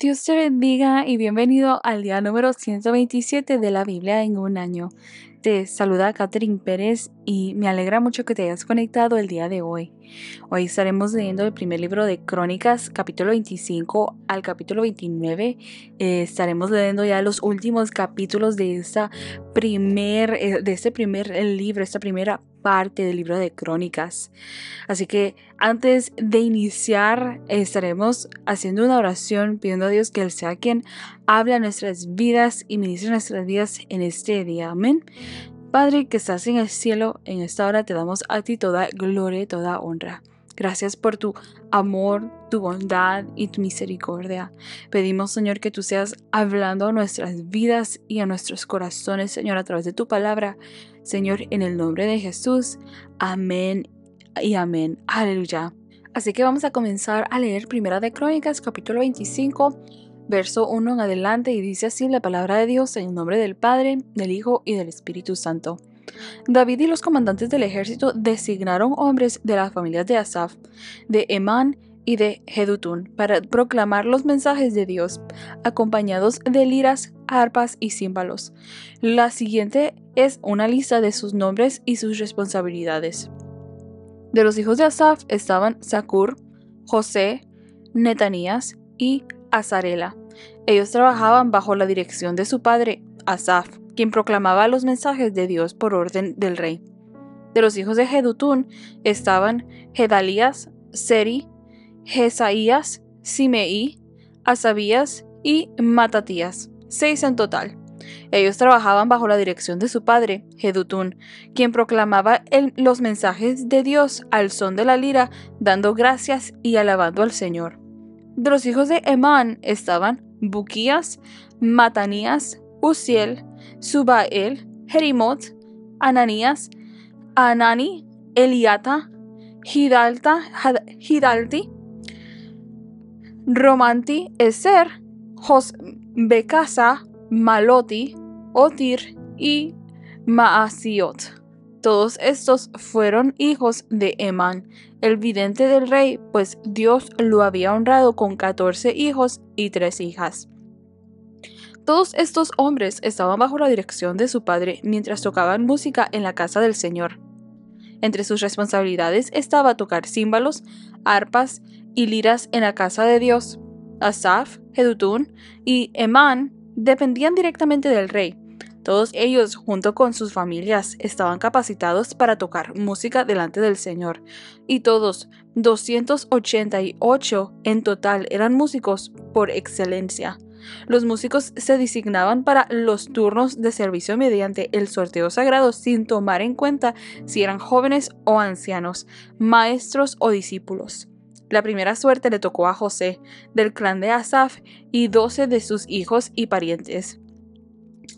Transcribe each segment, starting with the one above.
Dios te bendiga y bienvenido al día número 127 de la Biblia en un año. Te saluda Catherine Pérez y me alegra mucho que te hayas conectado el día de hoy. Hoy estaremos leyendo el primer libro de Crónicas, capítulo 25 al capítulo 29. Estaremos leyendo ya los últimos capítulos de este primer libro, esta primera parte del libro de Crónicas. Así que antes de iniciar estaremos haciendo una oración pidiendo a Dios que Él sea quien hable a nuestras vidas y ministre nuestras vidas en este día. Amén. Padre que estás en el cielo, en esta hora te damos a ti toda gloria y toda honra. Gracias por tu amor, tu bondad y tu misericordia. Pedimos, Señor, que tú seas hablando a nuestras vidas y a nuestros corazones, Señor, a través de tu palabra. Señor, en el nombre de Jesús. Amén y amén. Aleluya. Así que vamos a comenzar a leer Primera de Crónicas, capítulo 25, verso 1 en adelante, y dice así la palabra de Dios en el nombre del Padre, del Hijo y del Espíritu Santo. David y los comandantes del ejército designaron hombres de las familias de Asaf, de Emán y de Jedutún para proclamar los mensajes de Dios, acompañados de liras, arpas y címbalos. La siguiente es una lista de sus nombres y sus responsabilidades. De los hijos de Asaf estaban Zacur, José, Netanías y Azarela. Ellos trabajaban bajo la dirección de su padre, Asaf, quien proclamaba los mensajes de Dios por orden del rey. De los hijos de Jedutún estaban Gedalías, Seri, Jesaías, Simeí, Asabías y Matatías, 6 en total. Ellos trabajaban bajo la dirección de su padre, Jedutún, quien proclamaba los mensajes de Dios al son de la lira, dando gracias y alabando al Señor. De los hijos de Emán estaban Buquías, Matanías, Uziel, Subael, Jerimot, Ananías, Anani, Eliata, Hidalti, Romanti, Eser, Josbecasa, Maloti, Otir y Maasiot. Todos estos fueron hijos de Emán, el vidente del rey, pues Dios lo había honrado con 14 hijos y 3 hijas. Todos estos hombres estaban bajo la dirección de su padre mientras tocaban música en la casa del Señor. Entre sus responsabilidades estaba tocar címbalos, arpas y liras en la casa de Dios. Asaf, Jedutún y Emán dependían directamente del rey. Todos ellos, junto con sus familias, estaban capacitados para tocar música delante del Señor. Y todos, 288 en total, eran músicos por excelencia. Los músicos se designaban para los turnos de servicio mediante el sorteo sagrado sin tomar en cuenta si eran jóvenes o ancianos, maestros o discípulos. La primera suerte le tocó a José, del clan de Asaf, y 12 de sus hijos y parientes.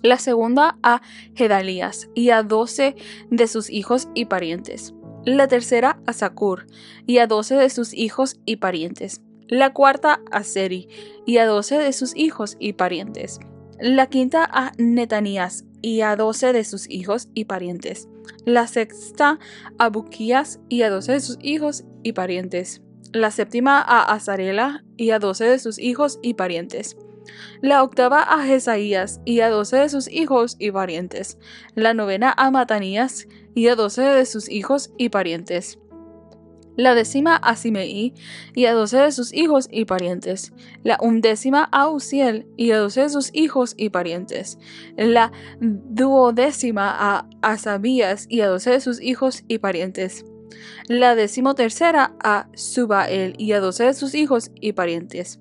La segunda a Gedalías, y a 12 de sus hijos y parientes. La tercera a Zacur, y a 12 de sus hijos y parientes. La cuarta a Seri, y a 12 de sus hijos y parientes. La quinta a Netanías, y a 12 de sus hijos y parientes. La sexta a Buquías, y a 12 de sus hijos y parientes. La séptima a Azarela, y a 12 de sus hijos y parientes. La octava a Jesaías, y a 12 de sus hijos y parientes. La novena a Matanías, y a 12 de sus hijos y parientes. La décima a Simeí, y a 12 de sus hijos y parientes. La undécima a Uziel, y a 12 de sus hijos y parientes. La duodécima a Asabías, y a 12 de sus hijos y parientes. La 13ª a Subael, y a 12 de sus hijos y parientes.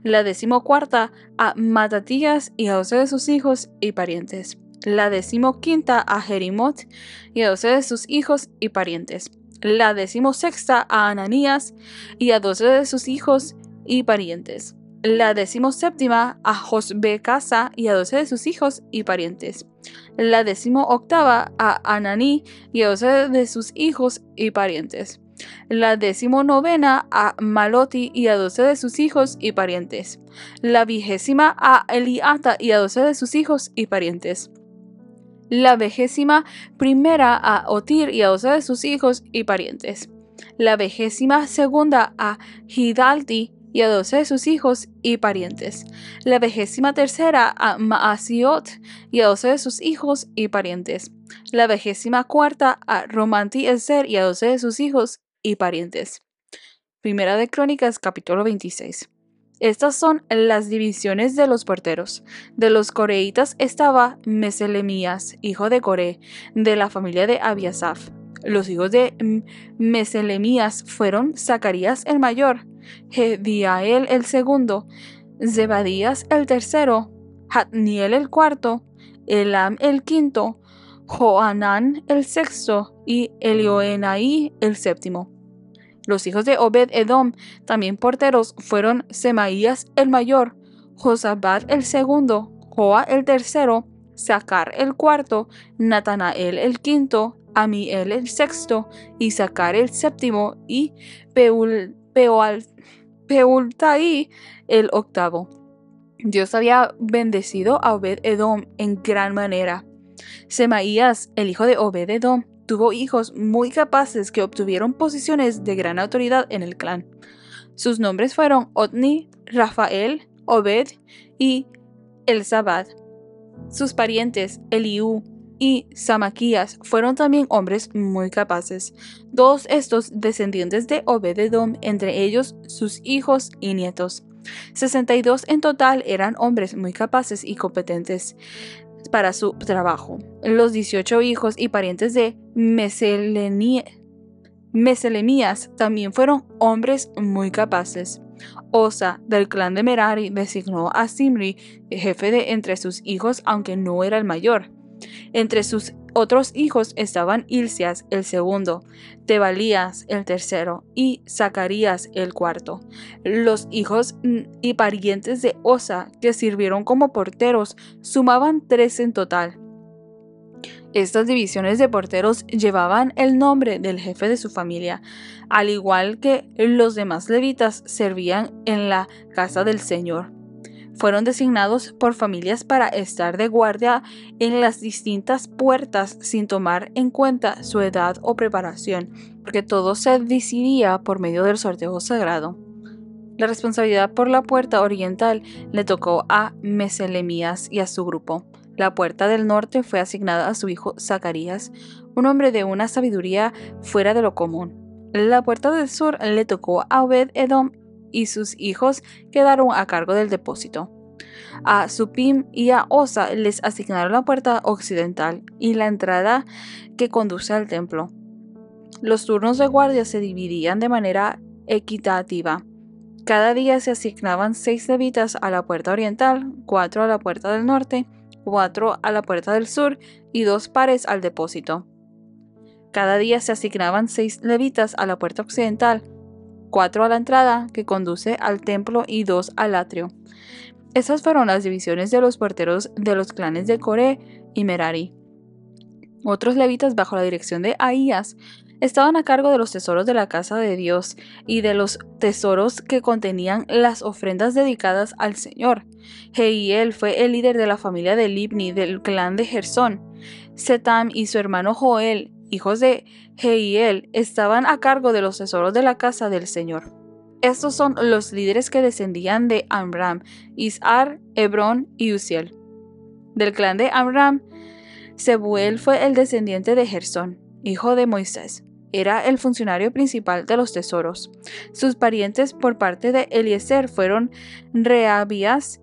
La 14ª a Matatías, y a 12 de sus hijos y parientes. La 15ª a Jerimot, y a 12 de sus hijos y parientes. La 16ª a Ananías, y a 12 de sus hijos y parientes. La 17ª a Josbecasa, y a 12 de sus hijos y parientes. La 18ª a Ananí, y a 12 de sus hijos y parientes. La 19ª a Maloti, y a 12 de sus hijos y parientes. La 20ª a Eliata, y a 12 de sus hijos y parientes. La 21ª a Otir, y a 12 de sus hijos y parientes. La 22ª a Hidalti, y a 12 de sus hijos y parientes. La 23ª a Maasiot y a 12 de sus hijos y parientes. La 24ª a Romanti-Ezer y a 12 de sus hijos y parientes. Primera de Crónicas, capítulo 26. Estas son las divisiones de los porteros. De los coreitas estaba Meselemías, hijo de Coré, de la familia de Abiasaf. Los hijos de Meselemías fueron Zacarías el mayor, Jediael el segundo, Zebadías el tercero, Jatniel el cuarto, Elam el quinto, Joanán el sexto y Elioenai el séptimo. Los hijos de Obed-Edom, también porteros, fueron Semaías el mayor, Josabad el segundo, Joa el tercero, Sacar el cuarto, Natanael el quinto, Amiel el sexto, Isacar el séptimo y Peultai el octavo. Dios había bendecido a Obed-Edom en gran manera. Semaías, el hijo de Obed-Edom, tuvo hijos muy capaces que obtuvieron posiciones de gran autoridad en el clan. Sus nombres fueron Otni, Rafael, Obed y Elzabad. Sus parientes, Eliú y Samaquías, fueron también hombres muy capaces. Todos estos descendientes de Obed-Edom, entre ellos sus hijos y nietos. 62 en total eran hombres muy capaces y competentes para su trabajo. Los 18 hijos y parientes de Meselemías también fueron hombres muy capaces. Osa, del clan de Merari, designó a Zimri jefe de entre sus hijos, aunque no era el mayor. Entre sus otros hijos estaban Hilcias el segundo, Tebalías el tercero y Zacarías el cuarto. Los hijos y parientes de Osa que sirvieron como porteros sumaban 3 en total. Estas divisiones de porteros llevaban el nombre del jefe de su familia, al igual que los demás levitas servían en la casa del Señor. Fueron designados por familias para estar de guardia en las distintas puertas sin tomar en cuenta su edad o preparación, porque todo se decidía por medio del sorteo sagrado. La responsabilidad por la puerta oriental le tocó a Meselemías y a su grupo. La puerta del norte fue asignada a su hijo Zacarías, un hombre de una sabiduría fuera de lo común. La puerta del sur le tocó a Obed-Edom y sus hijos quedaron a cargo del depósito. A Supim y a Osa les asignaron la puerta occidental y la entrada que conduce al templo. Los turnos de guardia se dividían de manera equitativa. Cada día se asignaban 6 levitas a la puerta oriental, 4 a la puerta del norte, 4 a la puerta del sur y 2 pares al depósito. Cada día se asignaban 6 levitas a la puerta occidental, 4 a la entrada que conduce al templo y 2 al atrio. Esas fueron las divisiones de los porteros de los clanes de Coré y Merari. Otros levitas bajo la dirección de Ahías estaban a cargo de los tesoros de la casa de Dios y de los tesoros que contenían las ofrendas dedicadas al Señor. Jehiel fue el líder de la familia de Libni del clan de Gersón. Setam y su hermano Joel, hijos de Jehiel, estaban a cargo de los tesoros de la casa del Señor. Estos son los líderes que descendían de Amram, Izhar, Hebrón y Uziel. Del clan de Amram, Sebuel fue el descendiente de Gersón, hijo de Moisés. Era el funcionario principal de los tesoros. Sus parientes por parte de Eliezer fueron Rehabías,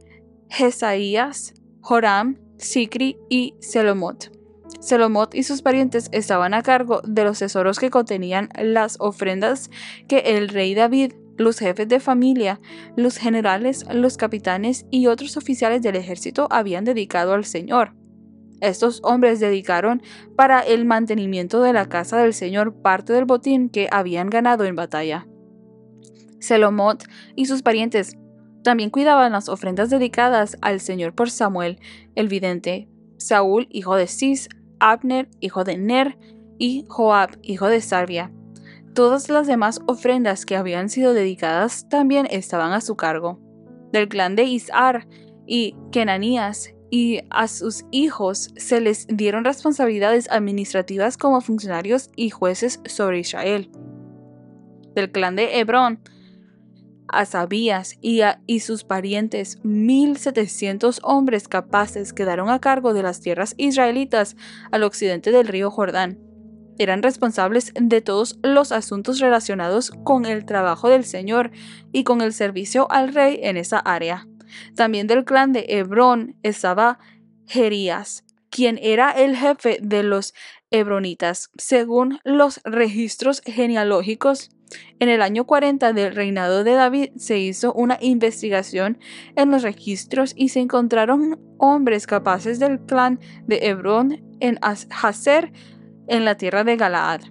Jesaías, Joram, Sicri y Selomot. Selomot y sus parientes estaban a cargo de los tesoros que contenían las ofrendas que el rey David, los jefes de familia, los generales, los capitanes y otros oficiales del ejército habían dedicado al Señor. Estos hombres dedicaron para el mantenimiento de la casa del Señor parte del botín que habían ganado en batalla. Selomot y sus parientes también cuidaban las ofrendas dedicadas al Señor por Samuel, el vidente, Saúl, hijo de Cis, Abner, hijo de Ner, y Joab, hijo de Sarvia. Todas las demás ofrendas que habían sido dedicadas también estaban a su cargo. Del clan de Izhar y Kenanías y a sus hijos se les dieron responsabilidades administrativas como funcionarios y jueces sobre Israel. Del clan de Hebrón, Asabías y sus parientes, 1,700 hombres capaces, quedaron a cargo de las tierras israelitas al occidente del río Jordán. Eran responsables de todos los asuntos relacionados con el trabajo del Señor y con el servicio al rey en esa área. También del clan de Hebrón estaba Jerías, quien era el jefe de los hebronitas. Según los registros genealógicos, en el año 40 del reinado de David se hizo una investigación en los registros y se encontraron hombres capaces del clan de Hebrón en Jazer, en la tierra de Galaad.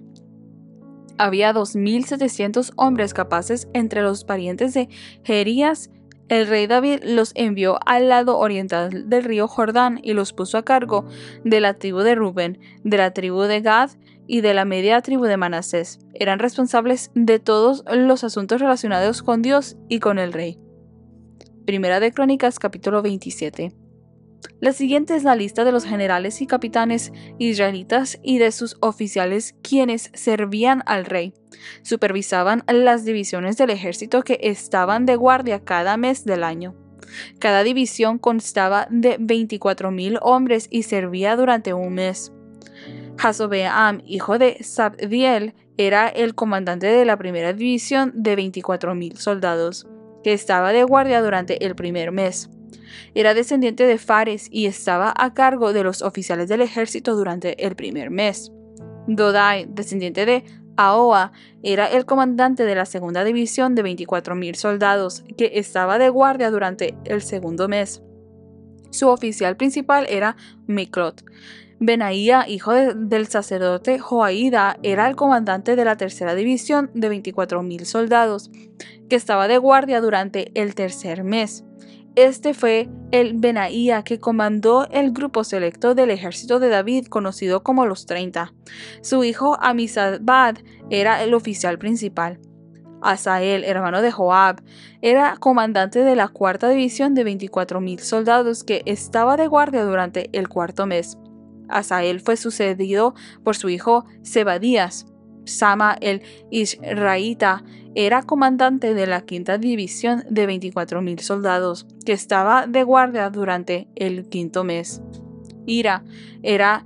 Había 2,700 hombres capaces entre los parientes de Jerías. El rey David los envió al lado oriental del río Jordán y los puso a cargo de la tribu de Rubén, de la tribu de Gad y de la media tribu de Manasés. Eran responsables de todos los asuntos relacionados con Dios y con el rey. Primera de Crónicas, capítulo 27. La siguiente es la lista de los generales y capitanes israelitas y de sus oficiales quienes servían al rey. Supervisaban las divisiones del ejército que estaban de guardia cada mes del año. Cada división constaba de 24,000 hombres y servía durante un mes. Jasobeam, hijo de Zabdiel, era el comandante de la primera división de 24,000 soldados, que estaba de guardia durante el primer mes. Era descendiente de Fares y estaba a cargo de los oficiales del ejército durante el primer mes. Dodai, descendiente de Ahoa, era el comandante de la segunda división de 24,000 soldados, que estaba de guardia durante el segundo mes. Su oficial principal era Miklot. Benaía, hijo del sacerdote Joaída, era el comandante de la tercera división de 24,000 soldados, que estaba de guardia durante el tercer mes. Este fue el Benaía que comandó el grupo selecto del ejército de David, conocido como los 30. Su hijo Amizabad era el oficial principal. Asael, hermano de Joab, era comandante de la cuarta división de 24,000 soldados, que estaba de guardia durante el cuarto mes. Asael fue sucedido por su hijo Zebadías. Sama el Israelita era comandante de la quinta división de 24,000 soldados, que estaba de guardia durante el quinto mes. Ira era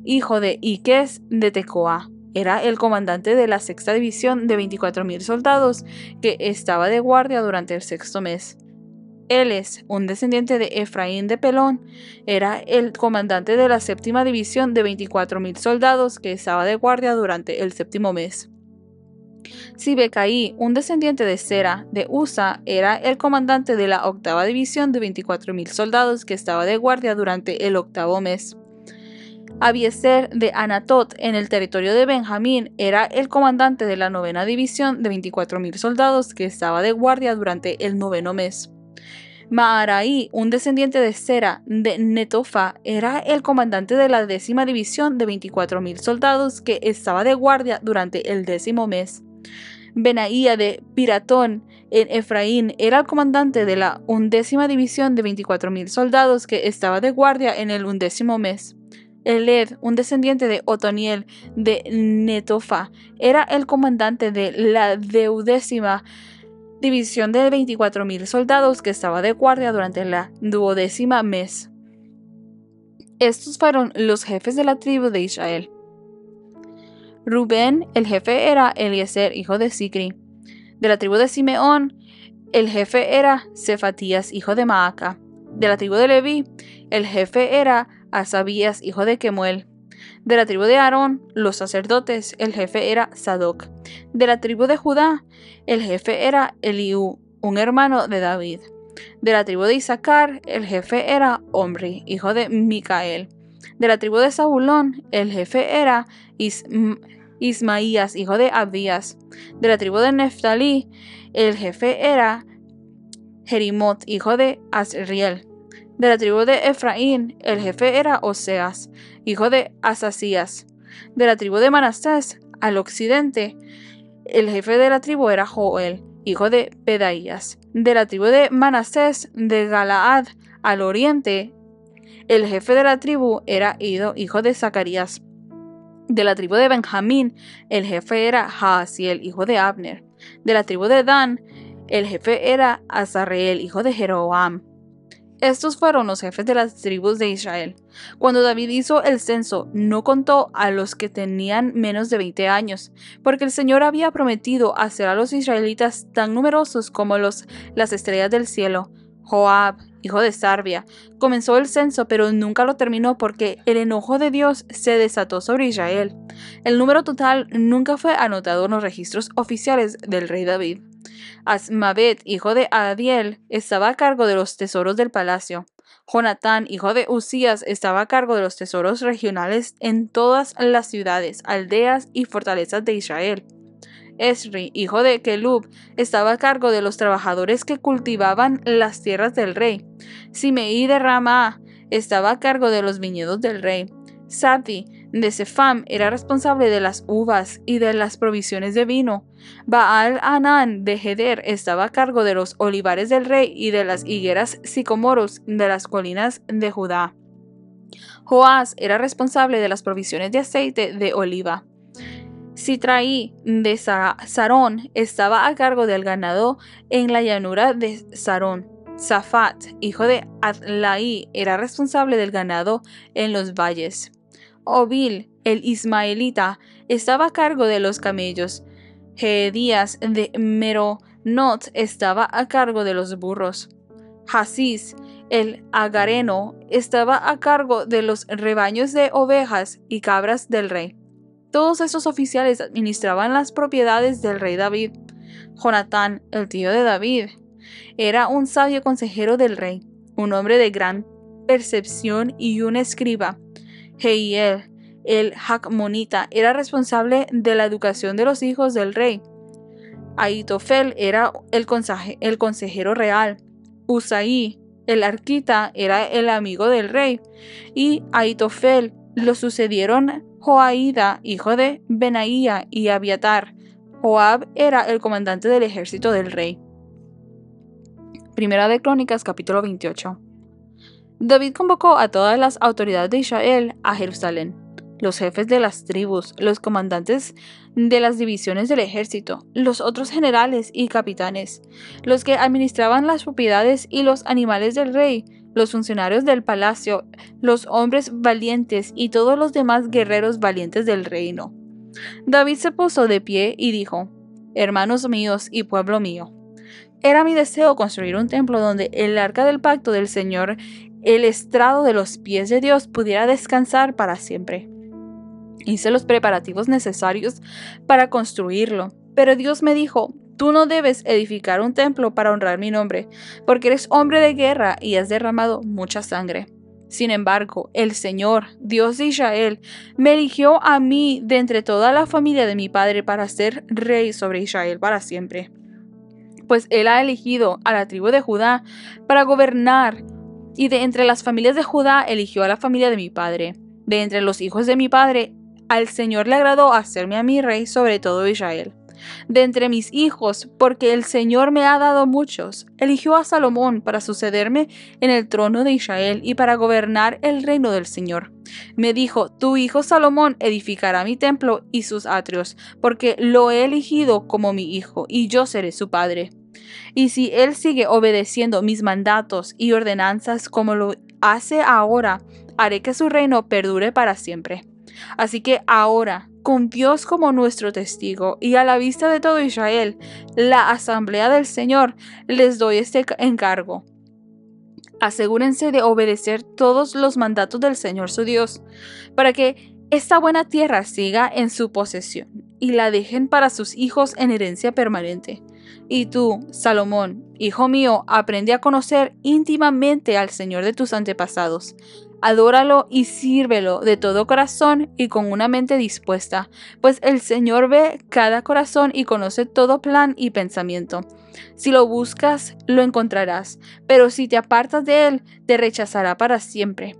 hijo de Iques de Tecoa. Era el comandante de la sexta división de 24,000 soldados, que estaba de guardia durante el sexto mes. Eles, un descendiente de Efraín de Pelón, era el comandante de la séptima división de 24,000 soldados, que estaba de guardia durante el séptimo mes. Sibecaí, un descendiente de Sera de Usa, era el comandante de la octava división de 24,000 soldados, que estaba de guardia durante el octavo mes. Abiezer de Anatot, en el territorio de Benjamín, era el comandante de la novena división de 24,000 soldados, que estaba de guardia durante el noveno mes. Maaraí, un descendiente de Sera de Netofa, era el comandante de la décima división de 24,000 soldados, que estaba de guardia durante el décimo mes. Benaía de Piratón en Efraín era el comandante de la 11ª división de 24,000 soldados, que estaba de guardia en el 11º mes. Eled, un descendiente de Otoniel de Netofa, era el comandante de la 10ª división de 24,000 soldados, que estaba de guardia durante la 12ª mes. Estos fueron los jefes de la tribu de Israel. Rubén, el jefe era Eliezer, hijo de Sicri. De la tribu de Simeón, el jefe era Cefatías, hijo de Maaca. De la tribu de Leví, el jefe era Asabías, hijo de Kemuel. De la tribu de Aarón, los sacerdotes, el jefe era Sadoc. De la tribu de Judá, el jefe era Eliú, un hermano de David. De la tribu de Isaacar, el jefe era Omri, hijo de Micael. De la tribu de Zabulón, el jefe era Ismaías, hijo de Abdías. De la tribu de Neftalí, el jefe era Jerimot, hijo de Asriel. De la tribu de Efraín, el jefe era Oseas, hijo de Asasías. De la tribu de Manasés, al occidente, el jefe de la tribu era Joel, hijo de Pedaías. De la tribu de Manasés, de Galaad, al oriente, el jefe de la tribu era Ido, hijo de Zacarías. De la tribu de Benjamín, el jefe era Jaasiel, hijo de Abner. De la tribu de Dan, El jefe era Azareel, hijo de Jeroboam. Estos fueron los jefes de las tribus de Israel. Cuando David hizo el censo, no contó a los que tenían menos de 20 años, porque el Señor había prometido hacer a los israelitas tan numerosos como las estrellas del cielo. Joab, hijo de Sarvia, comenzó el censo, pero nunca lo terminó porque el enojo de Dios se desató sobre Israel. El número total nunca fue anotado en los registros oficiales del rey David. Asmavet, hijo de Adiel, estaba a cargo de los tesoros del palacio. Jonatán, hijo de Usías, estaba a cargo de los tesoros regionales en todas las ciudades, aldeas y fortalezas de Israel. Esri, hijo de Kelub, estaba a cargo de los trabajadores que cultivaban las tierras del rey. Simeí de Ramá estaba a cargo de los viñedos del rey. Sabdi de Sefam era responsable de las uvas y de las provisiones de vino. Baal Anán de Heder estaba a cargo de los olivares del rey y de las higueras sicomoros de las colinas de Judá. Joás era responsable de las provisiones de aceite de oliva. Sitraí de Sarón estaba a cargo del ganado en la llanura de Sarón. Safat, hijo de Adlaí, era responsable del ganado en los valles. Obil, el ismaelita, estaba a cargo de los camellos. Jedías de Meronot estaba a cargo de los burros. Hasís, el agareno, estaba a cargo de los rebaños de ovejas y cabras del rey. Todos estos oficiales administraban las propiedades del rey David. Jonatán, el tío de David, era un sabio consejero del rey, un hombre de gran percepción y un escriba. Jehiel, el Jacmonita, era responsable de la educación de los hijos del rey. Ahitofel era el consejero real. Usaí, el arquita, era el amigo del rey. Y Ahitofel lo sucedieron Joaída, hijo de Benaía, y Abiatar. Joab era el comandante del ejército del rey. Primera de Crónicas, capítulo 28. David convocó a todas las autoridades de Israel a Jerusalén, los jefes de las tribus, los comandantes de las divisiones del ejército, los otros generales y capitanes, los que administraban las propiedades y los animales del rey, los funcionarios del palacio, los hombres valientes y todos los demás guerreros valientes del reino. David se puso de pie y dijo: Hermanos míos y pueblo mío, era mi deseo construir un templo donde el arca del pacto del Señor, el estrado de los pies de Dios, pudiera descansar para siempre. Hice los preparativos necesarios para construirlo, pero Dios me dijo: Tú no debes edificar un templo para honrar mi nombre, porque eres hombre de guerra y has derramado mucha sangre. Sin embargo, el Señor, Dios de Israel, me eligió a mí de entre toda la familia de mi padre para ser rey sobre Israel para siempre. Pues Él ha elegido a la tribu de Judá para gobernar, y de entre las familias de Judá eligió a la familia de mi padre. De entre los hijos de mi padre, al Señor le agradó hacerme a mí rey sobre todo Israel. De entre mis hijos, porque el Señor me ha dado muchos, eligió a Salomón para sucederme en el trono de Israel y para gobernar el reino del Señor. Me dijo: Tu hijo Salomón edificará mi templo y sus atrios, porque lo he elegido como mi hijo, y yo seré su padre. Y si él sigue obedeciendo mis mandatos y ordenanzas como lo hace ahora, haré que su reino perdure para siempre. Así que ahora, con Dios como nuestro testigo y a la vista de todo Israel, la asamblea del Señor, les doy este encargo. Asegúrense de obedecer todos los mandatos del Señor su Dios, para que esta buena tierra siga en su posesión y la dejen para sus hijos en herencia permanente. Y tú, Salomón, hijo mío, aprende a conocer íntimamente al Señor de tus antepasados. Adóralo y sírvelo de todo corazón y con una mente dispuesta, pues el Señor ve cada corazón y conoce todo plan y pensamiento. Si lo buscas, lo encontrarás, pero si te apartas de él, te rechazará para siempre.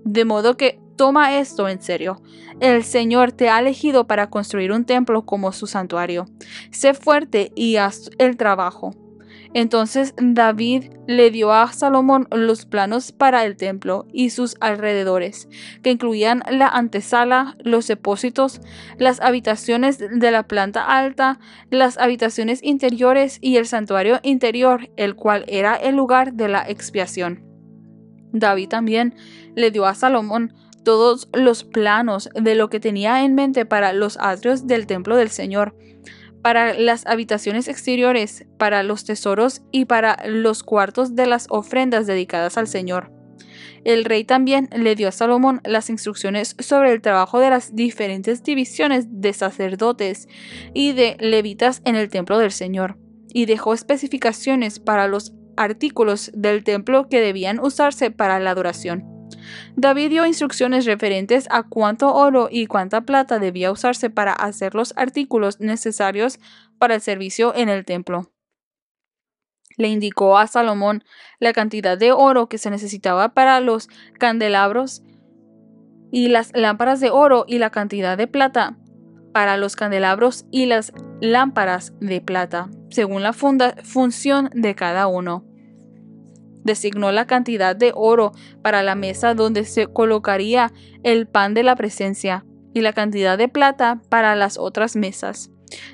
De modo que toma esto en serio. El Señor te ha elegido para construir un templo como su santuario. Sé fuerte y haz el trabajo. Entonces David le dio a Salomón los planos para el templo y sus alrededores, que incluían la antesala, los depósitos, las habitaciones de la planta alta, las habitaciones interiores y el santuario interior, el cual era el lugar de la expiación. David también le dio a Salomón todos los planos de lo que tenía en mente para los atrios del templo del Señor, para las habitaciones exteriores, para los tesoros y para los cuartos de las ofrendas dedicadas al Señor. El rey también le dio a Salomón las instrucciones sobre el trabajo de las diferentes divisiones de sacerdotes y de levitas en el templo del Señor, y dejó especificaciones para los artículos del templo que debían usarse para la adoración. David dio instrucciones referentes a cuánto oro y cuánta plata debía usarse para hacer los artículos necesarios para el servicio en el templo. Le indicó a Salomón la cantidad de oro que se necesitaba para los candelabros y las lámparas de oro y la cantidad de plata para los candelabros y las lámparas de plata, según la función de cada uno. Designó la cantidad de oro para la mesa donde se colocaría el pan de la presencia y la cantidad de plata para las otras mesas.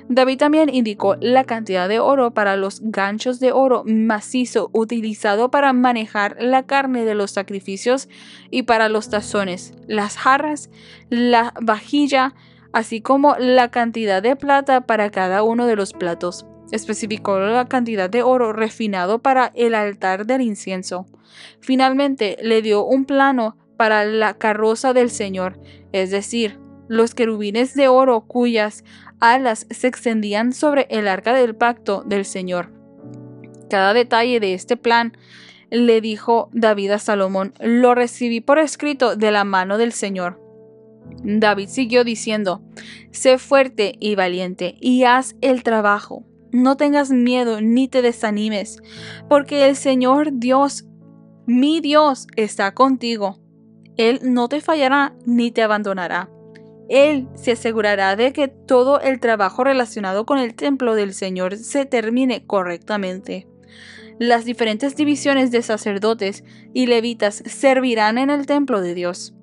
David también indicó la cantidad de oro para los ganchos de oro macizo utilizado para manejar la carne de los sacrificios y para los tazones, las jarras, la vajilla, así como la cantidad de plata para cada uno de los platos. Especificó la cantidad de oro refinado para el altar del incienso. Finalmente, le dio un plano para la carroza del Señor, es decir, los querubines de oro cuyas alas se extendían sobre el arca del pacto del Señor. Cada detalle de este plan, le dijo David a Salomón, lo recibí por escrito de la mano del Señor. David siguió diciendo: sé fuerte y valiente y haz el trabajo. No tengas miedo ni te desanimes, porque el Señor Dios, mi Dios, está contigo. Él no te fallará ni te abandonará. Él se asegurará de que todo el trabajo relacionado con el templo del Señor se termine correctamente. Las diferentes divisiones de sacerdotes y levitas servirán en el templo de Dios.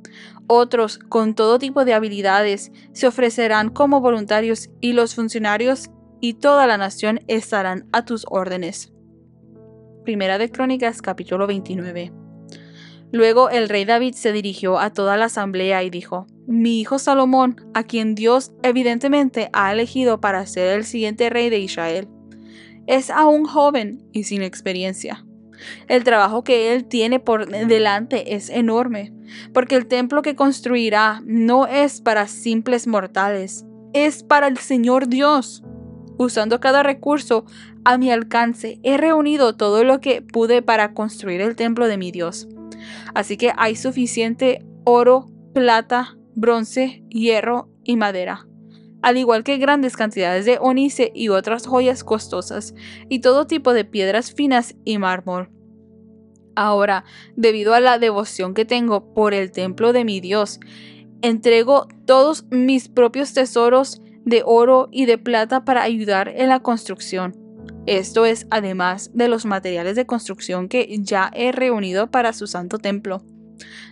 Otros, con todo tipo de habilidades, se ofrecerán como voluntarios y los funcionarios y toda la nación estarán a tus órdenes. Primera de Crónicas, capítulo 29. Luego el rey David se dirigió a toda la asamblea y dijo: mi hijo Salomón, a quien Dios evidentemente ha elegido para ser el siguiente rey de Israel, es aún joven y sin experiencia. El trabajo que él tiene por delante es enorme, porque el templo que construirá no es para simples mortales, es para el Señor Dios. Usando cada recurso a mi alcance, he reunido todo lo que pude para construir el templo de mi Dios. Así que hay suficiente oro, plata, bronce, hierro y madera, al igual que grandes cantidades de ónice y otras joyas costosas, y todo tipo de piedras finas y mármol. Ahora, debido a la devoción que tengo por el templo de mi Dios, entrego todos mis propios tesoros de oro y de plata para ayudar en la construcción. Esto es además de los materiales de construcción que ya he reunido para su santo templo.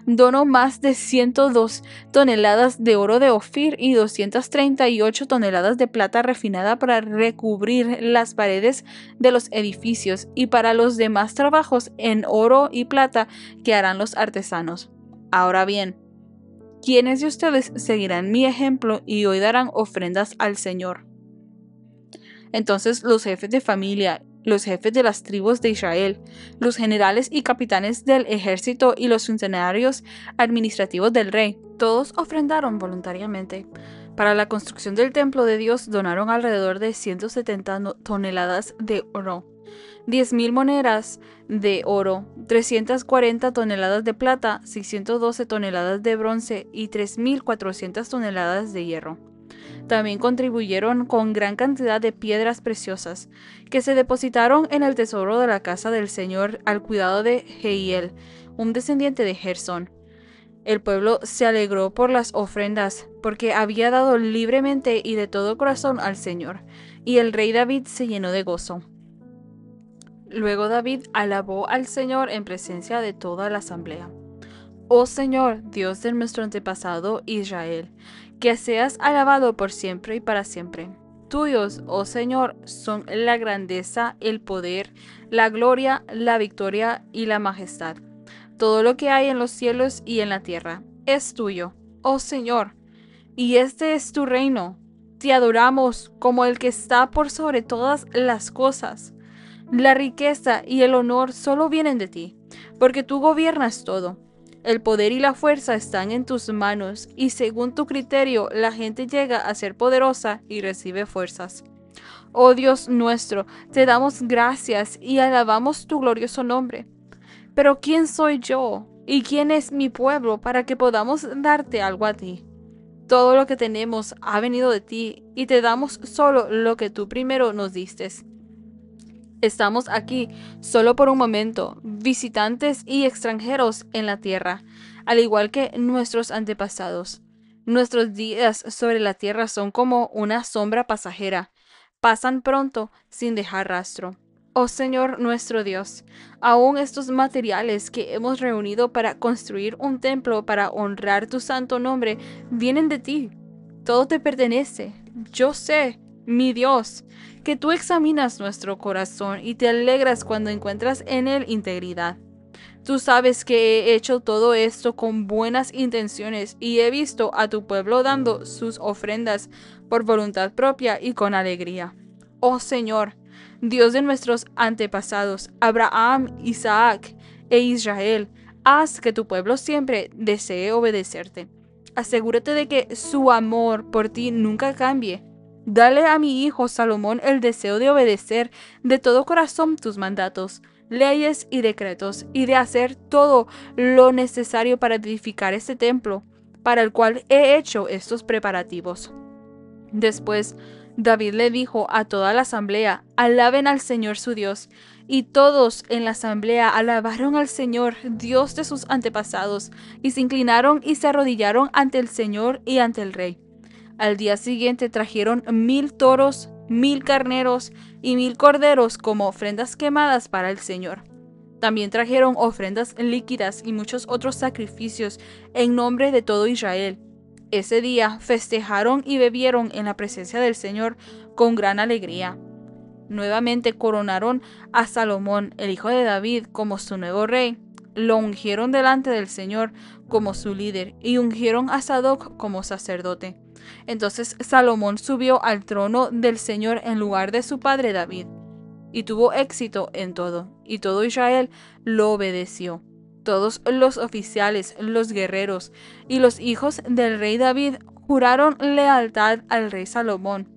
Dono más de 102 toneladas de oro de Ofir y 238 toneladas de plata refinada para recubrir las paredes de los edificios y para los demás trabajos en oro y plata que harán los artesanos. Ahora bien, ¿quiénes de ustedes seguirán mi ejemplo y hoy darán ofrendas al Señor? Entonces los jefes de familia, los jefes de las tribus de Israel, los generales y capitanes del ejército y los funcionarios administrativos del rey, todos ofrendaron voluntariamente. Para la construcción del templo de Dios donaron alrededor de 170 toneladas de oro, 10,000 monedas de oro, 340 toneladas de plata, 612 toneladas de bronce y 3,400 toneladas de hierro. También contribuyeron con gran cantidad de piedras preciosas, que se depositaron en el tesoro de la casa del Señor al cuidado de Jehiel, un descendiente de Gersón. El pueblo se alegró por las ofrendas, porque había dado libremente y de todo corazón al Señor, y el rey David se llenó de gozo. Luego David alabó al Señor en presencia de toda la asamblea. Oh Señor, Dios de nuestro antepasado Israel, que seas alabado por siempre y para siempre. Tuyos, oh Señor, son la grandeza, el poder, la gloria, la victoria y la majestad. Todo lo que hay en los cielos y en la tierra es tuyo, oh Señor, y este es tu reino. Te adoramos como el que está por sobre todas las cosas. La riqueza y el honor solo vienen de ti, porque tú gobiernas todo. El poder y la fuerza están en tus manos, y según tu criterio la gente llega a ser poderosa y recibe fuerzas. Oh Dios nuestro, te damos gracias y alabamos tu glorioso nombre. Pero ¿quién soy yo y quién es mi pueblo para que podamos darte algo a ti? Todo lo que tenemos ha venido de ti, y te damos solo lo que tú primero nos diste. Estamos aquí solo por un momento, visitantes y extranjeros en la tierra, al igual que nuestros antepasados. Nuestros días sobre la tierra son como una sombra pasajera, pasan pronto sin dejar rastro. Oh Señor nuestro Dios, aún estos materiales que hemos reunido para construir un templo para honrar tu santo nombre vienen de ti. Todo te pertenece. Yo sé, mi Dios, que tú examinas nuestro corazón y te alegras cuando encuentras en él integridad. Tú sabes que he hecho todo esto con buenas intenciones y he visto a tu pueblo dando sus ofrendas por voluntad propia y con alegría. Oh Señor, Dios de nuestros antepasados, Abraham, Isaac e Israel, haz que tu pueblo siempre desee obedecerte. Asegúrate de que su amor por ti nunca cambie. Dale a mi hijo Salomón el deseo de obedecer de todo corazón tus mandatos, leyes y decretos, y de hacer todo lo necesario para edificar este templo, para el cual he hecho estos preparativos. Después David le dijo a toda la asamblea: alaben al Señor su Dios. Y todos en la asamblea alabaron al Señor, Dios de sus antepasados, y se inclinaron y se arrodillaron ante el Señor y ante el rey. Al día siguiente trajeron 1000 toros, 1000 carneros y 1000 corderos como ofrendas quemadas para el Señor. También trajeron ofrendas líquidas y muchos otros sacrificios en nombre de todo Israel. Ese día festejaron y bebieron en la presencia del Señor con gran alegría. Nuevamente coronaron a Salomón, el hijo de David, como su nuevo rey. Lo ungieron delante del Señor como su líder y ungieron a Sadoc como sacerdote. Entonces Salomón subió al trono del Señor en lugar de su padre David, y tuvo éxito en todo, y todo Israel lo obedeció. Todos los oficiales, los guerreros y los hijos del rey David juraron lealtad al rey Salomón.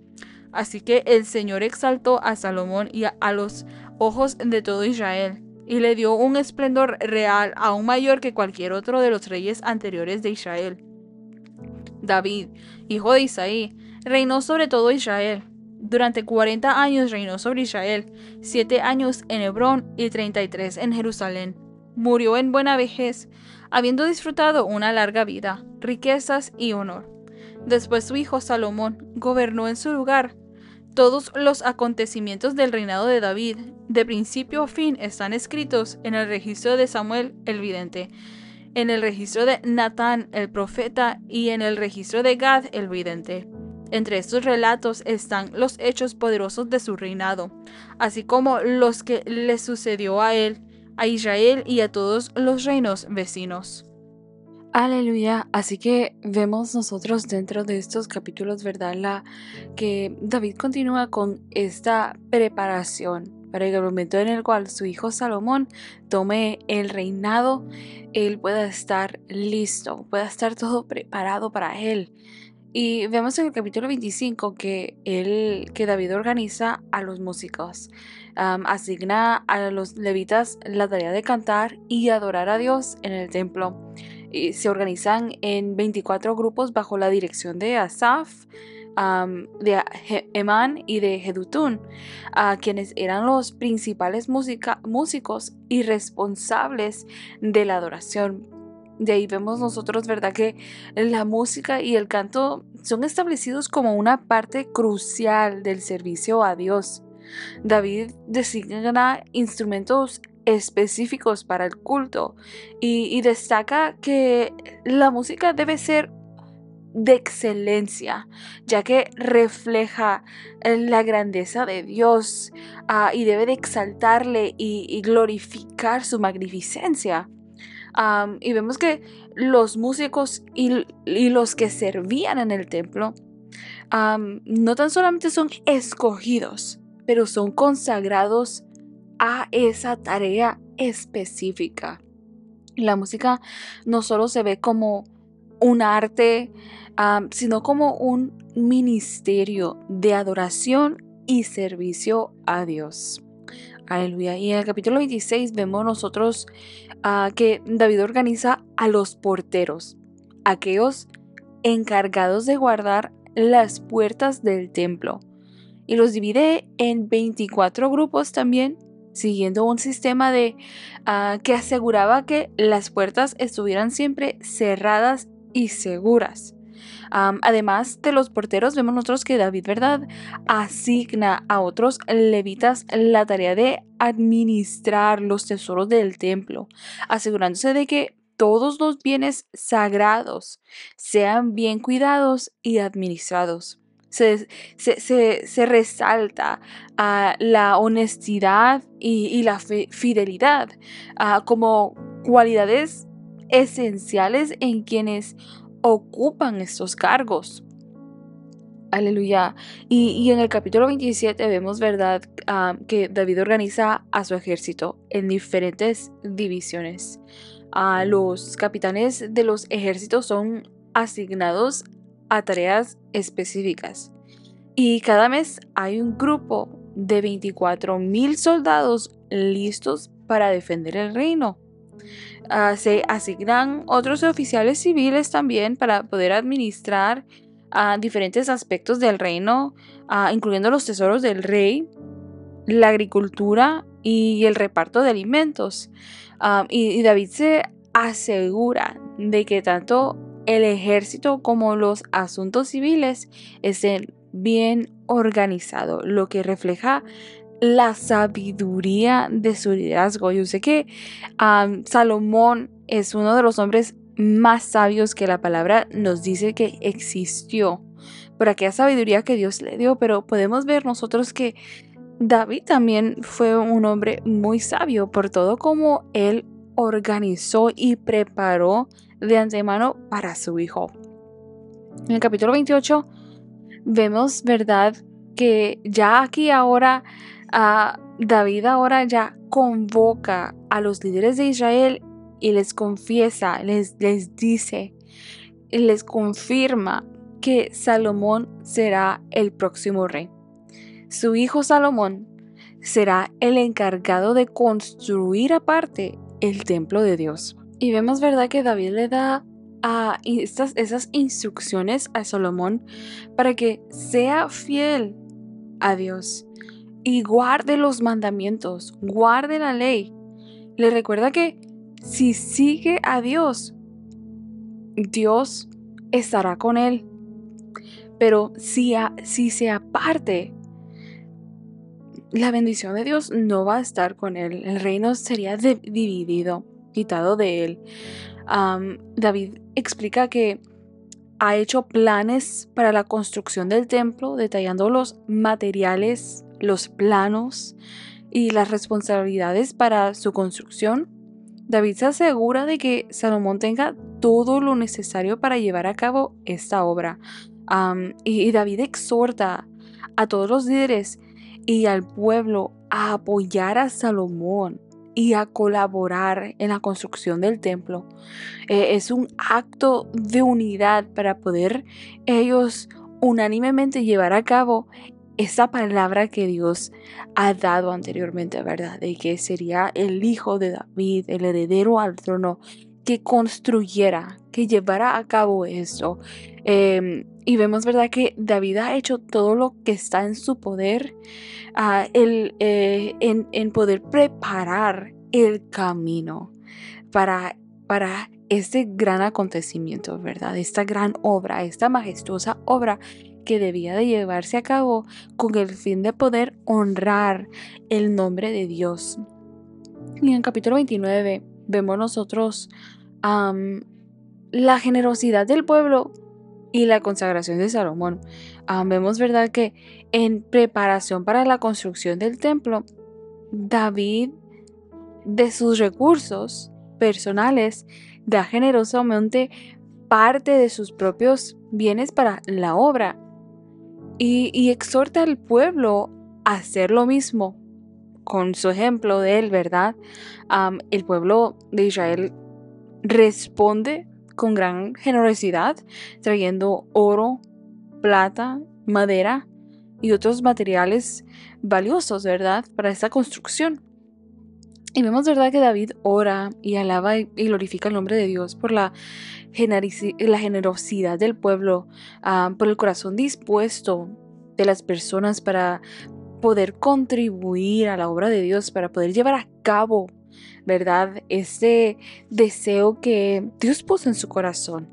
Así que el Señor exaltó a Salomón y a los ojos de todo Israel, y le dio un esplendor real aún mayor que cualquier otro de los reyes anteriores de Israel. David, hijo de Isaí, reinó sobre todo Israel. Durante 40 años reinó sobre Israel, 7 años en Hebrón y 33 en Jerusalén. Murió en buena vejez, habiendo disfrutado una larga vida, riquezas y honor. Después su hijo Salomón gobernó en su lugar. Todos los acontecimientos del reinado de David, de principio a fin, están escritos en el registro de Samuel el vidente, en el registro de Natán el profeta y en el registro de Gad el vidente. Entre estos relatos están los hechos poderosos de su reinado, así como los que le sucedió a él, a Israel y a todos los reinos vecinos. Aleluya. Así que vemos nosotros dentro de estos capítulos, ¿verdad? Que David continúa con esta preparación para el momento en el cual su hijo Salomón tome el reinado, él pueda estar listo, pueda estar todo preparado para él. Y vemos en el capítulo 25 que David organiza a los músicos, asigna a los levitas la tarea de cantar y adorar a Dios en el templo. Y se organizan en 24 grupos bajo la dirección de Asaf, de Emán y de Jedutún, quienes eran los principales músicos y responsables de la adoración. De ahí vemos nosotros, ¿verdad?, que la música y el canto son establecidos como una parte crucial del servicio a Dios. David designa instrumentos específicos para el culto y destaca que la música debe ser de excelencia, ya que refleja la grandeza de Dios, y debe de exaltarle y glorificar su magnificencia. Y vemos que los músicos y los que servían en el templo, no tan solamente son escogidos, pero son consagrados a esa tarea específica. La música no solo se ve como un arte, sino como un ministerio de adoración y servicio a Dios. Aleluya. Y en el capítulo 26 vemos nosotros que David organiza a los porteros, aquellos encargados de guardar las puertas del templo, y los divide en 24 grupos también, siguiendo un sistema que aseguraba que las puertas estuvieran siempre cerradas y seguras. Además de los porteros, vemos nosotros que David, ¿verdad?, asigna a otros levitas la tarea de administrar los tesoros del templo, asegurándose de que todos los bienes sagrados sean bien cuidados y administrados. Se resalta la honestidad y la fidelidad como cualidades esenciales en quienes ocupan estos cargos. Aleluya. Y en el capítulo 27 vemos, ¿verdad?, que David organiza a su ejército en diferentes divisiones. Los capitanes de los ejércitos son asignados a tareas específicas. Y cada mes hay un grupo de 24,000 soldados listos para defender el reino. Se asignan otros oficiales civiles también para poder administrar diferentes aspectos del reino, incluyendo los tesoros del rey, la agricultura y el reparto de alimentos. Y David se asegura de que tanto el ejército como los asuntos civiles estén bien organizados, lo que refleja la sabiduría de su liderazgo. Yo sé que Salomón es uno de los hombres más sabios que la palabra nos dice que existió, por aquella sabiduría que Dios le dio, pero podemos ver nosotros que David también fue un hombre muy sabio por todo como él organizó y preparó de antemano para su hijo. En el capítulo 28 vemos, ¿verdad?, que ya aquí ahora David ahora ya convoca a los líderes de Israel y les confiesa, les dice y les confirma que Salomón será el próximo rey. Su hijo Salomón será el encargado de construir aparte el templo de Dios. Y vemos, ¿verdad?, que David le da esas instrucciones a Salomón para que sea fiel a Dios y guarde los mandamientos, guarde la ley. Le recuerda que si sigue a Dios, Dios estará con él. Pero si se aparte, la bendición de Dios no va a estar con él. El reino sería dividido, quitado de él. David explica que ha hecho planes para la construcción del templo, detallando los materiales, los planos y las responsabilidades para su construcción. David se asegura de que Salomón tenga todo lo necesario para llevar a cabo esta obra. Y David exhorta a todos los líderes y al pueblo a apoyar a Salomón y a colaborar en la construcción del templo. Es un acto de unidad para poder ellos unánimemente llevar a cabo esa palabra que Dios ha dado anteriormente, ¿verdad?, de que sería el hijo de David, el heredero al trono, que construyera, que llevara a cabo eso. Y vemos, ¿verdad?, que David ha hecho todo lo que está en su poder en poder preparar el camino para este gran acontecimiento, ¿verdad?, esta gran obra, esta majestuosa obra que debía de llevarse a cabo con el fin de poder honrar el nombre de Dios. Y en el capítulo 29 vemos nosotros la generosidad del pueblo y la consagración de Salomón. Vemos, ¿verdad?, que en preparación para la construcción del templo, David, de sus recursos personales, da generosamente parte de sus propios bienes para la obra y exhorta al pueblo a hacer lo mismo con su ejemplo de él, ¿verdad? El pueblo de Israel responde con gran generosidad, trayendo oro, plata, madera y otros materiales valiosos, ¿verdad?, para esta construcción. Y vemos, ¿verdad?, que David ora y alaba y glorifica el nombre de Dios por la generosidad del pueblo, por el corazón dispuesto de las personas para poder contribuir a la obra de Dios, para poder llevar a cabo, ¿verdad?, ese deseo que Dios puso en su corazón.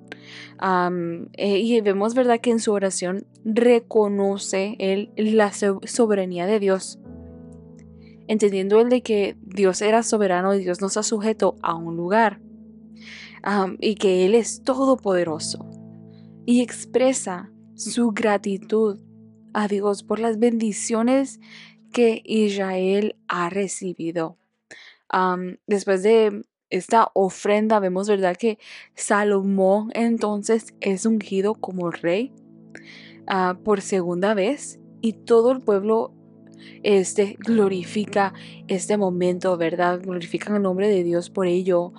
Y vemos, ¿verdad?, que en su oración reconoce él la soberanía de Dios, entendiendo él de que Dios era soberano y Dios no está sujeto a un lugar, y que Él es todopoderoso, y expresa su gratitud a Dios por las bendiciones que Israel ha recibido. Después de esta ofrenda vemos, ¿verdad?, que Salomón entonces es ungido como rey por segunda vez, y todo el pueblo glorifica este momento, ¿verdad? Glorifican el nombre de Dios por ello.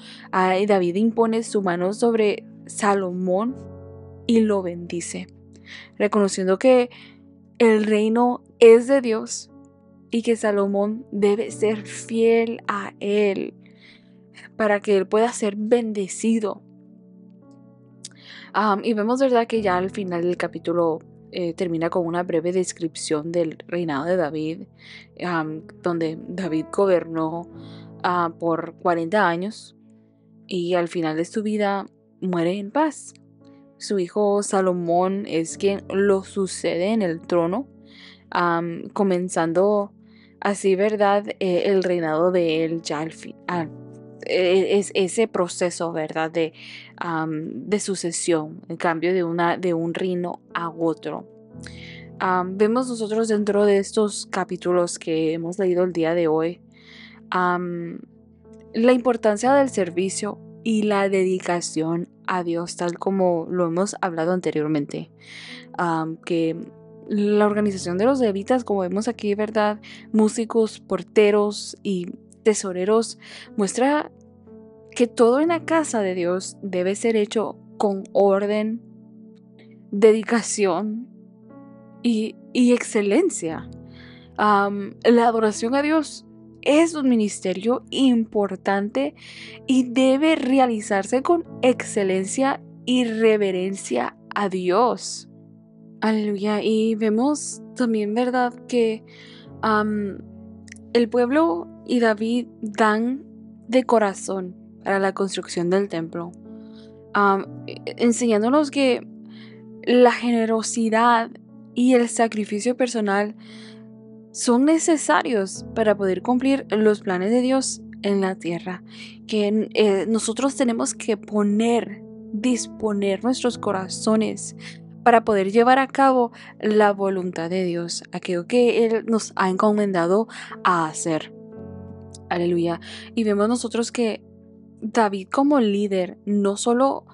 Y David impone su mano sobre Salomón y lo bendice, reconociendo que el reino es de Dios y que Salomón debe ser fiel a él para que él pueda ser bendecido. Y vemos, ¿verdad?, que ya al final del capítulo termina con una breve descripción del reinado de David, donde David gobernó por 40 años y al final de su vida muere en paz. Su hijo Salomón es quien lo sucede en el trono, comenzando así, ¿verdad?, el reinado de él ya al fin. Es ese proceso, ¿verdad?, de sucesión, en cambio de un reino a otro. Vemos nosotros dentro de estos capítulos que hemos leído el día de hoy, la importancia del servicio y la dedicación a Dios, tal como lo hemos hablado anteriormente, que la organización de los levitas, como vemos aquí, ¿verdad?, músicos, porteros y tesoreros, muestra que todo en la casa de Dios debe ser hecho con orden, dedicación y excelencia. La adoración a Dios es un ministerio importante y debe realizarse con excelencia y reverencia a Dios. Aleluya. Y vemos también, ¿verdad?, que el pueblo y David dan de corazón para la construcción del templo, enseñándonos que la generosidad y el sacrificio personal son necesarios para poder cumplir los planes de Dios en la tierra, que nosotros tenemos que disponer nuestros corazones para poder llevar a cabo la voluntad de Dios, aquello que Él nos ha encomendado a hacer. Aleluya. Y vemos nosotros que David, como líder, no solo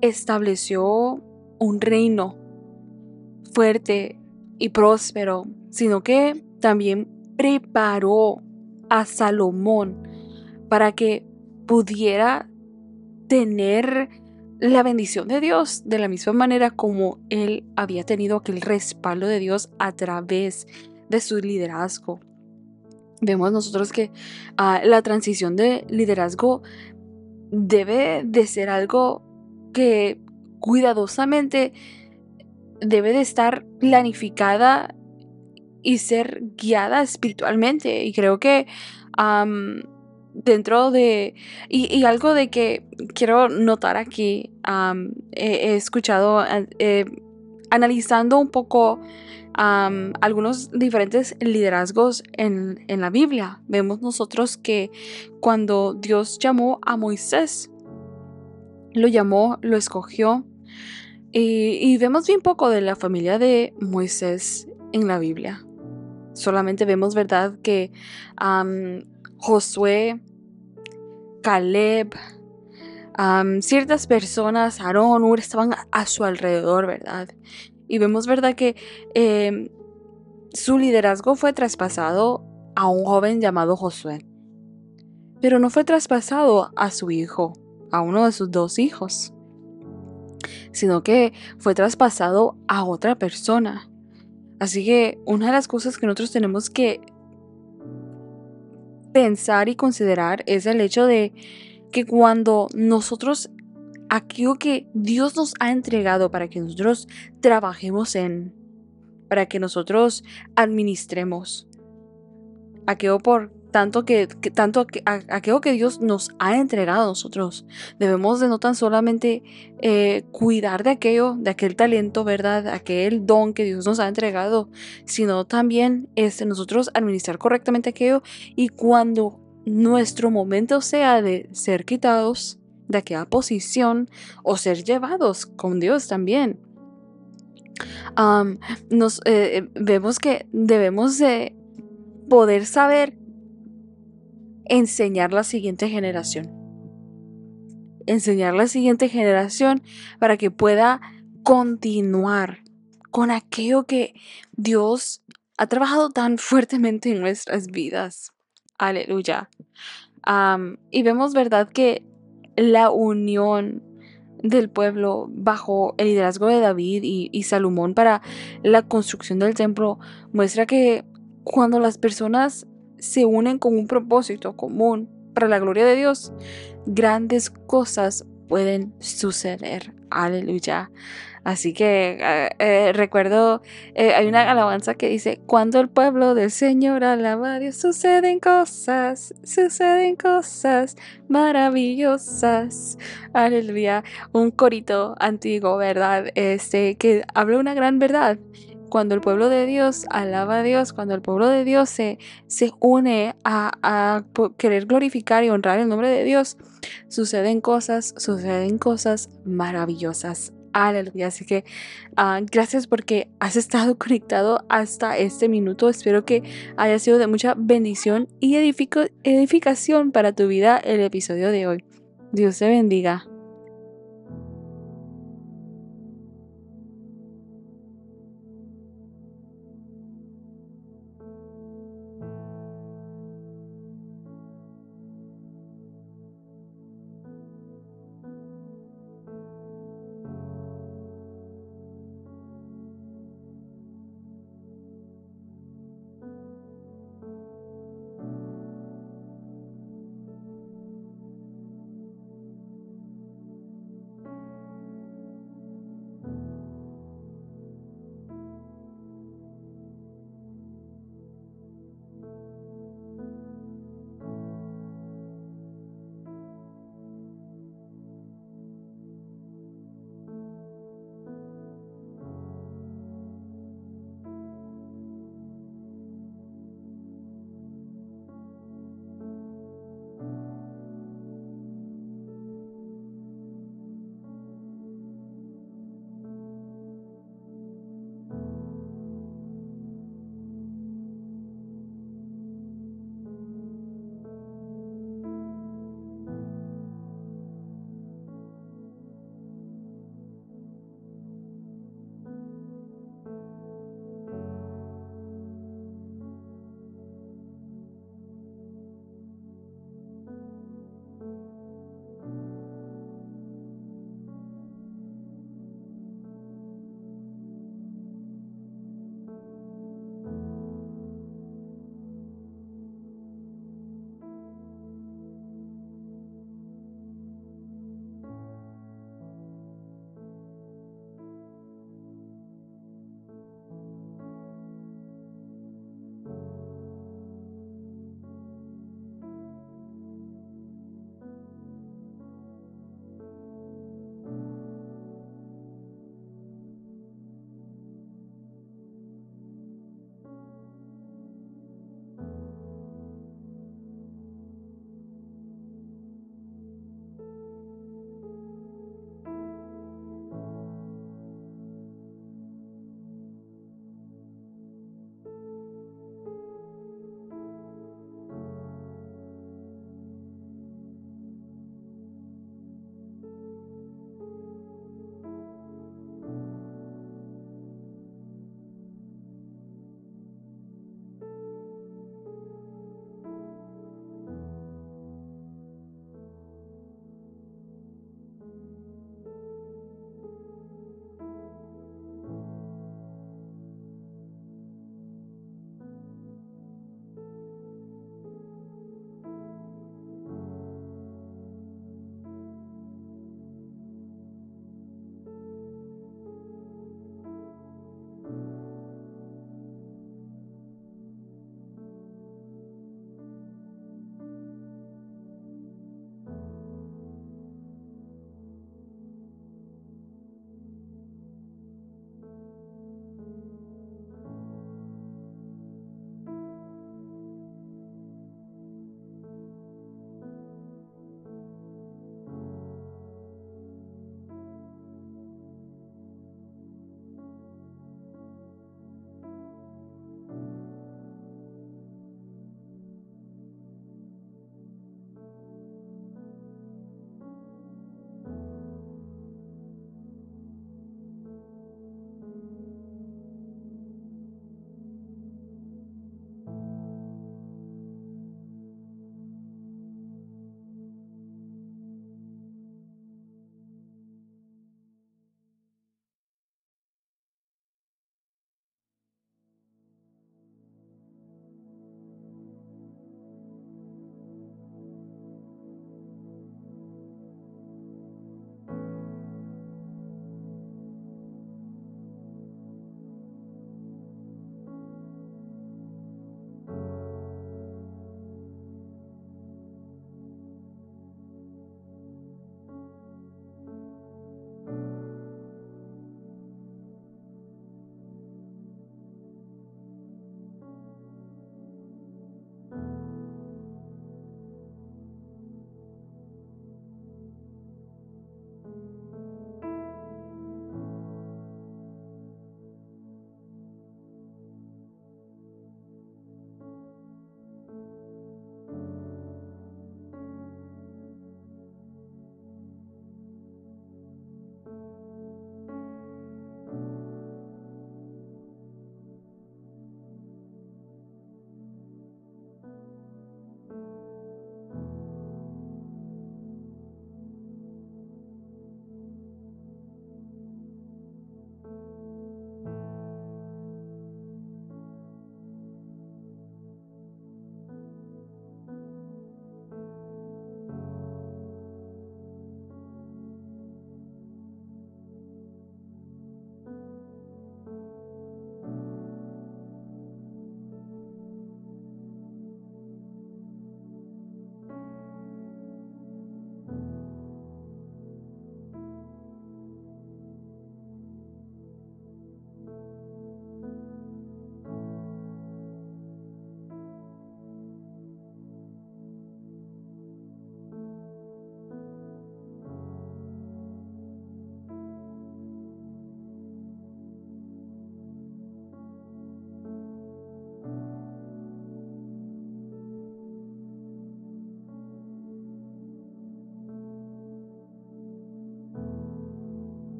estableció un reino fuerte y próspero, sino que también preparó a Salomón para que pudiera tener la bendición de Dios de la misma manera como él había tenido aquel respaldo de Dios a través de su liderazgo. Vemos nosotros que la transición de liderazgo debe de ser algo que cuidadosamente debe de estar planificada y ser guiada espiritualmente. Y creo que dentro de... Y algo de que quiero notar aquí, he escuchado analizando un poco algunos diferentes liderazgos en la Biblia, vemos nosotros que cuando Dios llamó a Moisés, lo llamó, lo escogió, y vemos bien poco de la familia de Moisés en la Biblia. Solamente vemos, ¿verdad?, que Josué, Caleb, ciertas personas, Aarón, Ur, estaban a su alrededor, ¿verdad? Y vemos, ¿verdad?, que su liderazgo fue traspasado a un joven llamado Josué. Pero no fue traspasado a su hijo, a uno de sus 2 hijos, sino que fue traspasado a otra persona. Así que una de las cosas que nosotros tenemos que pensar y considerar es el hecho de que cuando nosotros, aquello que Dios nos ha entregado para que nosotros trabajemos para que nosotros administremos, aquello por tanto aquello que Dios nos ha entregado a nosotros, debemos de no tan solamente cuidar de aquel talento, ¿verdad?, aquel don que Dios nos ha entregado, sino también nosotros administrar correctamente aquello, y cuando nuestro momento sea de ser quitados de aquella posición o ser llevados con Dios también, vemos que debemos de poder saber enseñar la siguiente generación. Enseñar la siguiente generación para que pueda continuar con aquello que Dios ha trabajado tan fuertemente en nuestras vidas. Aleluya. Y vemos, ¿verdad?, que la unión del pueblo bajo el liderazgo de David y Salomón para la construcción del templo muestra que cuando las personas se unen con un propósito común para la gloria de Dios, grandes cosas pueden suceder. Aleluya. Así que recuerdo, hay una alabanza que dice: cuando el pueblo del Señor alaba a Dios, suceden cosas maravillosas. Aleluya. Un corito antiguo, ¿verdad? Que habla una gran verdad. Cuando el pueblo de Dios alaba a Dios, cuando el pueblo de Dios se une a querer glorificar y honrar el nombre de Dios, suceden cosas maravillosas. Aleluya. Así que gracias porque has estado conectado hasta este minuto. Espero que haya sido de mucha bendición y edificación para tu vida el episodio de hoy. Dios te bendiga.